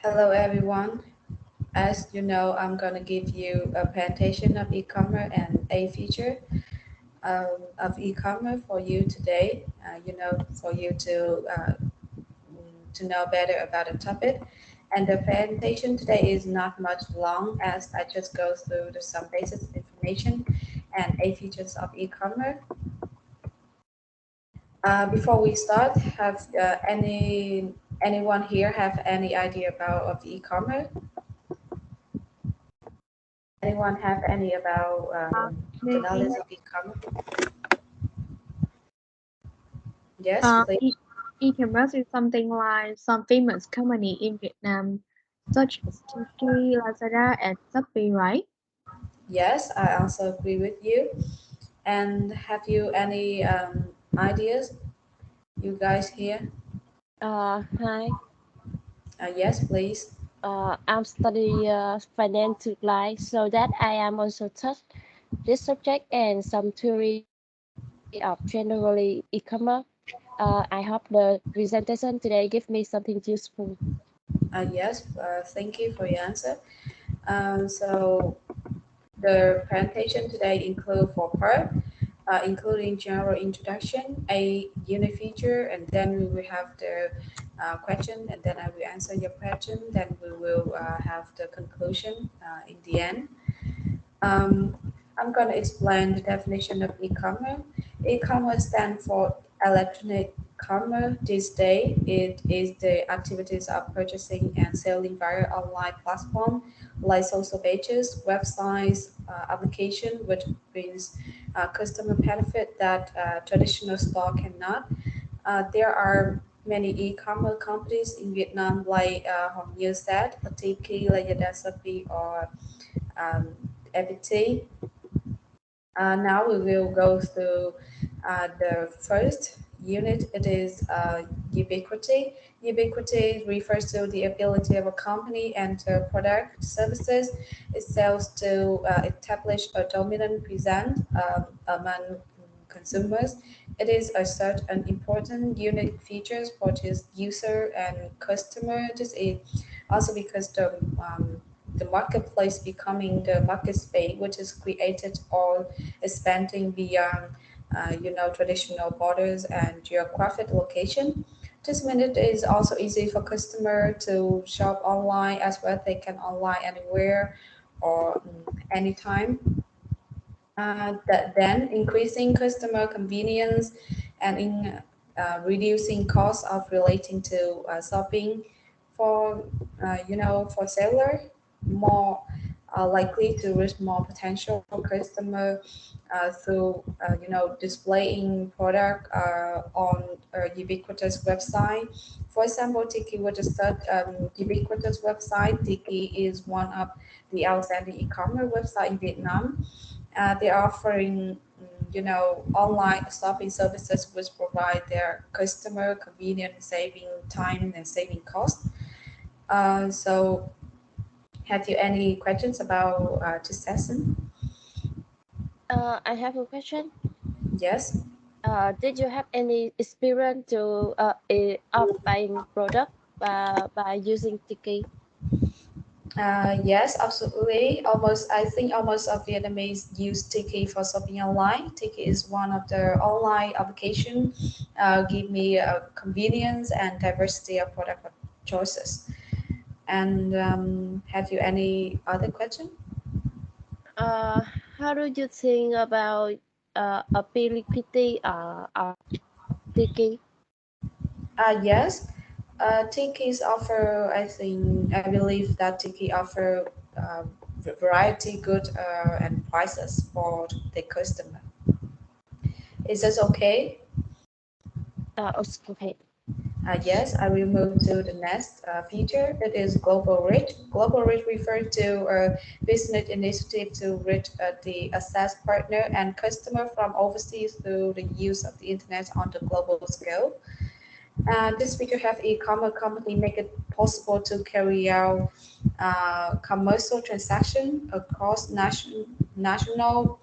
Hello everyone. As you know, I'm going to give you a presentation of e-commerce and a feature of e-commerce for you today. For you to know better about the topic. And the presentation today is not much long as I just go through some basic information and a features of e-commerce. Before we start, have anyone here have any idea about of e-commerce? Anyone have any about the Maybe knowledge of e-commerce? Yes, please. e-commerce is something like some famous company in Vietnam, such as Tiki, Lazada, and Shopee, right? Yes, I also agree with you. And have you any ideas, you guys here? Hi. Yes, please. I'm studying finance supply, so that I am also touch this subject and some theory of generally e-commerce. I hope the presentation today give me something useful. Yes, thank you for your answer. So the presentation today include four parts, including general introduction, a unit feature, and then we will have the question, and then I will answer your question. Then we will have the conclusion in the end. Um, I'm going to explain the definition of e-commerce. E-commerce stands for electronic commerce. This day, it is the activities of purchasing and selling via online platform like social pages, websites, application, which brings customer benefit that traditional store cannot. There are many e-commerce companies in Vietnam, like Hồng Như said, Tiki, Lazada, Shopee, or um, FPT. Now we will go through the first unit. It is ubiquity. Ubiquity refers to the ability of a company and product services itself to establish a dominant presence among consumers. It is a such an important unique features for this user and customer. This is also because the marketplace becoming the market space, which is created or expanding beyond, traditional borders and geographic location. This means it is also easy for customer to shop online as well. They can online anywhere or anytime. Then increasing customer convenience and in reducing costs of relating to shopping for for seller more likely to reach more potential customer through displaying product on a ubiquitous website. For example, Tiki was a such ubiquitous website. Tiki is one of the outstanding e-commerce website in Vietnam. They're offering, online shopping services which provide their customer convenient, saving time and saving cost. So, have you any questions about this session? I have a question. Yes. Did you have any experience to of buying product by using Tiki? Yes, absolutely. I think almost of Vietnamese use Tiki for shopping online. Tiki is one of the online application, give me convenience and diversity of product choices. And have you any other question? Uh, how do you think about ability of Tiki? Yes, Tiki's offer, I believe that Tiki offer variety, good and prices for the customer. Is this okay? Okay. Yes, I will move to the next feature. It is global reach. Global reach refers to a business initiative to reach the access partner and customer from overseas through the use of the internet on the global scale. This feature have e-commerce company make it possible to carry out commercial transaction across national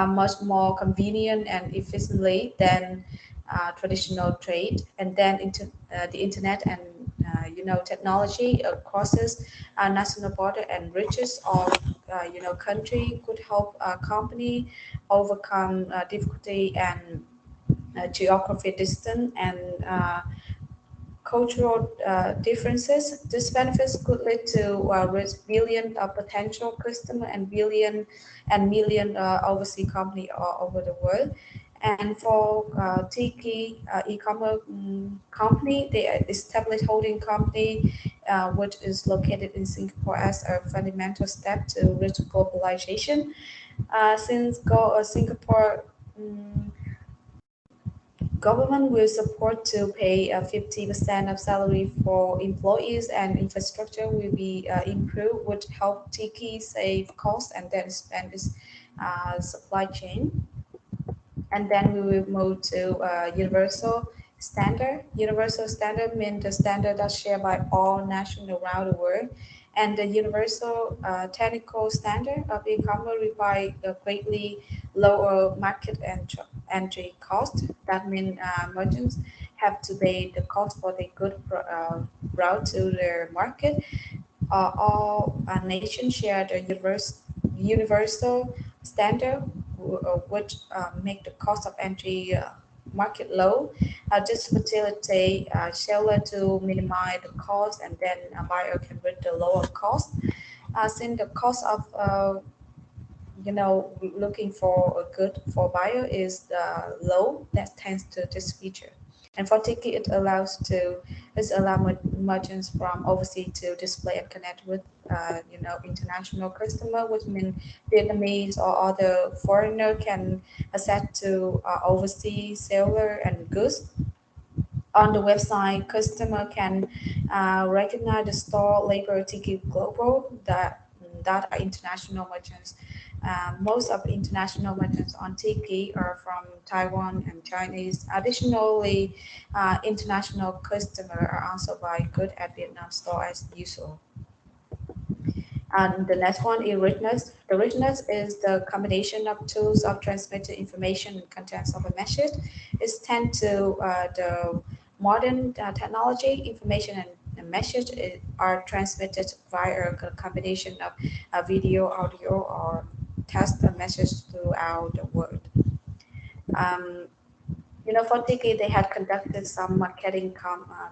much more convenient and efficiently than traditional trade. And then the internet and technology crosses national border and reaches all country could help a company overcome difficulty and geography distance and cultural differences. These benefits could lead to reach billion potential customer and billion and million overseas company all over the world. And for Tiki e-commerce company, they established holding company, which is located in Singapore as a fundamental step to reach globalization. Singapore government will support to pay 50% of salary for employees and infrastructure will be improved, which help Tiki save costs and then expand its supply chain. And then we will move to universal standard. Universal standard means the standard that's shared by all nations around the world. And the universal technical standard of e-commerce require greatly lower market entry cost. That means merchants have to pay the cost for the good route to their market. All nations share the universal standard, which make the cost of entry market low. This facilitate seller to minimize the cost, and then a buyer can reach the lower cost. Since the cost of looking for a good for buyer is low, that tends to this feature. And for Tiki, it allow merchants from overseas to display and connect with international customer, which means Vietnamese or other foreigner can access to overseas seller and goods. On the website, customer can recognize the store label Tiki Global that are international merchants. Most of the international merchants on Tiki are from Taiwan and Chinese. Additionally, international customers are also buy good at Vietnam store as usual. And the next one is richness. The richness is the combination of tools of transmitting information and contents of a message. It's tend to the modern technology, information and message are transmitted via a combination of video, audio, or text message throughout the world. Um, for Tiki, they had conducted some marketing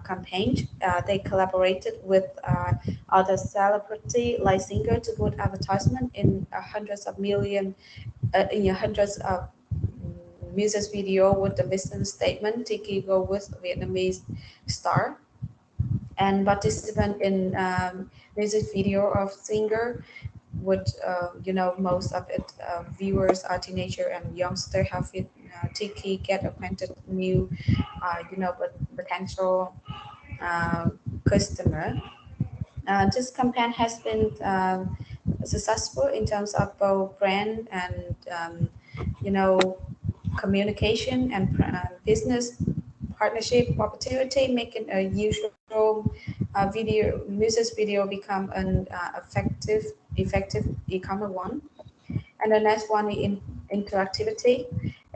campaigns. They collaborated with other celebrity like singer to put advertisement in hundreds of music video with the mission statement Tiki go with Vietnamese star. And participant in music video of singer with most of it viewers are teenager and youngster have it Tiki get acquainted new but potential uh, customer. This campaign has been successful in terms of both brand and you know communication and business partnership opportunity, making a usual music video become an effective e-commerce one. And the next one is interactivity.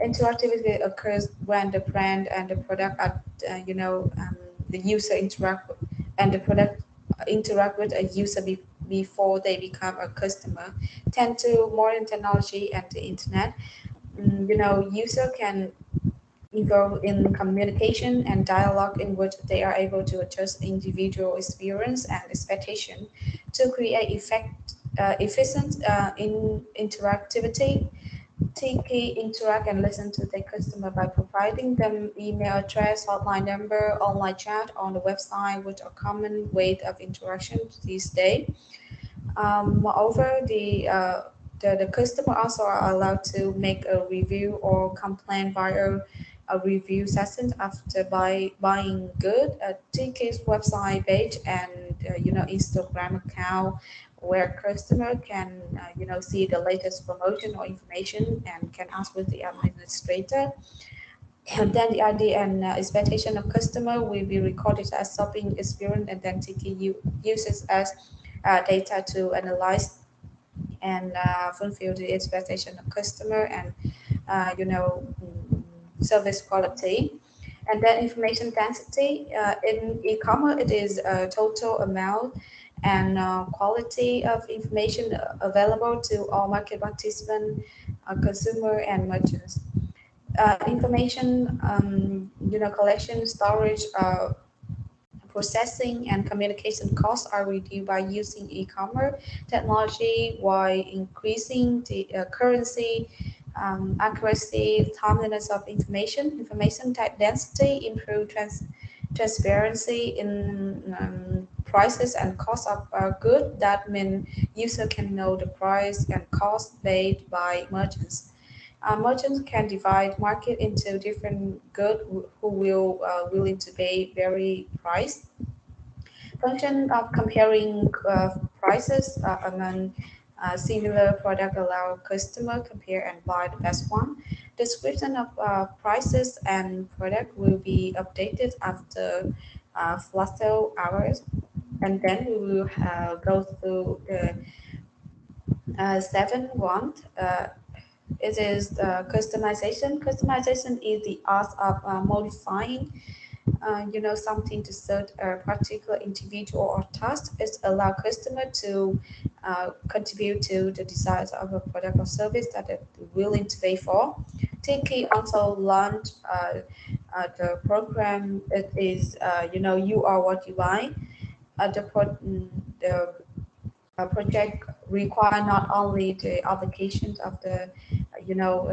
Interactivity occurs when the brand and the product are, the user interact and the product interact with a user before they become a customer. Tend to modern technology and the internet. User can involved in communication and dialogue in which they are able to adjust individual experience and expectation to create efficient in interactivity. Tiki interact and listen to their customer by providing them email address, hotline number, online chat on the website, which are common way of interaction these days. Moreover, the customer also are allowed to make a review or complain via a review session after buying good. Ticket's website page and Instagram account where customer can see the latest promotion or information and can ask with the administrator. And then the idea and expectation of customer will be recorded as shopping experience, and then Tiki uses as data to analyze and fulfill the expectation of customer and service quality. And then information density in e-commerce, it is a total amount and quality of information available to all market participants, consumer and merchants. Information, collection, storage, processing and communication costs are reduced by using e-commerce technology while increasing the currency, accuracy, timeliness of information type density, improve transparency in prices and cost of goods. That means user can know the price and cost paid by merchants. Merchants can divide market into different goods who will willing to pay very price. Function of comparing prices among similar product allow customer compare and buy the best one. Description of prices and product will be updated after flutter hours, and then we will go through the seven one. It is customization. Customization is the art of modifying something to suit a particular individual or task. It allows customer to contribute to the desires of a product or service that they're willing to pay for. Tiki also launched the program. It is you are what you buy. The project require not only the applications of the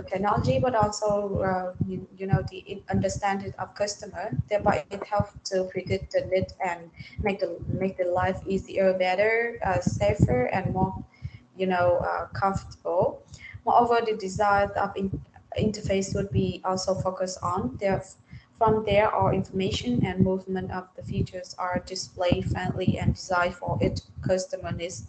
technology, but also the understanding of customer. Thereby it helps to predict the need and make the life easier, better, safer, and more comfortable. Moreover, the design of interface would be also focused on there. From there, all information and movement of the features are display friendly and designed for its customer needs.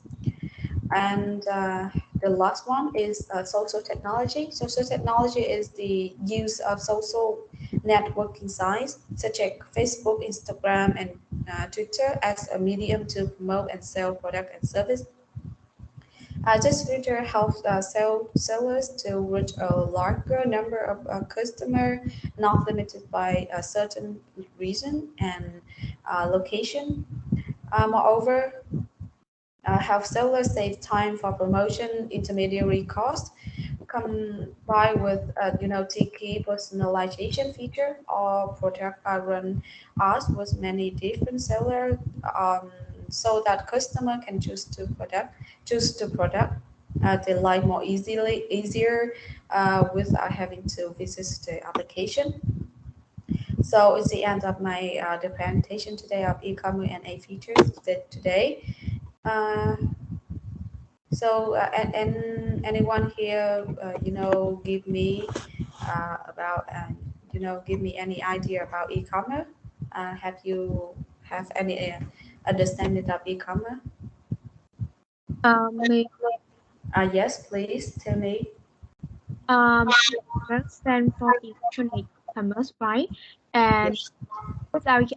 And the last one is social technology. Social technology is the use of social networking sites such as Facebook, Instagram, and Twitter as a medium to promote and sell product and service. This feature helps sellers to reach a larger number of customers, not limited by a certain region and location. Moreover, help sellers save time for promotion, intermediary costs, combined with Tiki personalization feature or product run ads with many different sellers, so that customer can choose the product they like more easier without having to visit the application. So it's the end of my the presentation today of e-commerce and a features today. Uh, and anyone here, give me about, give me any idea about e-commerce? Have you have any understanding of e-commerce? May Yes, please tell me. that stand for electronic commerce, right? And Yes. without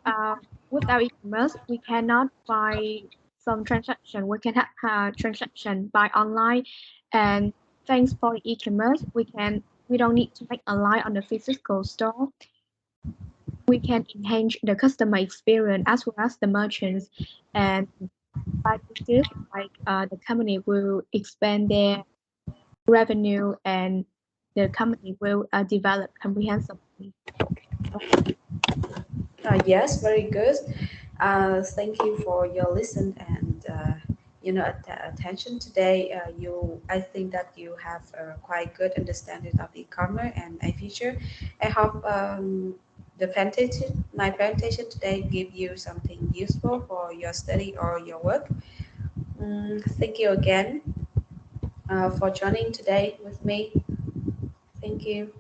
without e-commerce, we cannot buy some transaction. We can have a transaction by online, and thanks for e-commerce, we don't need to make a line on the physical store. We can enhance the customer experience as well as the merchants, and by this, the company will expand their revenue and the company will develop comprehensively. Yes, very good. Thank you for your listen and attention today. I think that you have a quite good understanding of e-commerce and a feature. I hope my presentation today give you something useful for your study or your work. Thank you again for joining today with me. Thank you.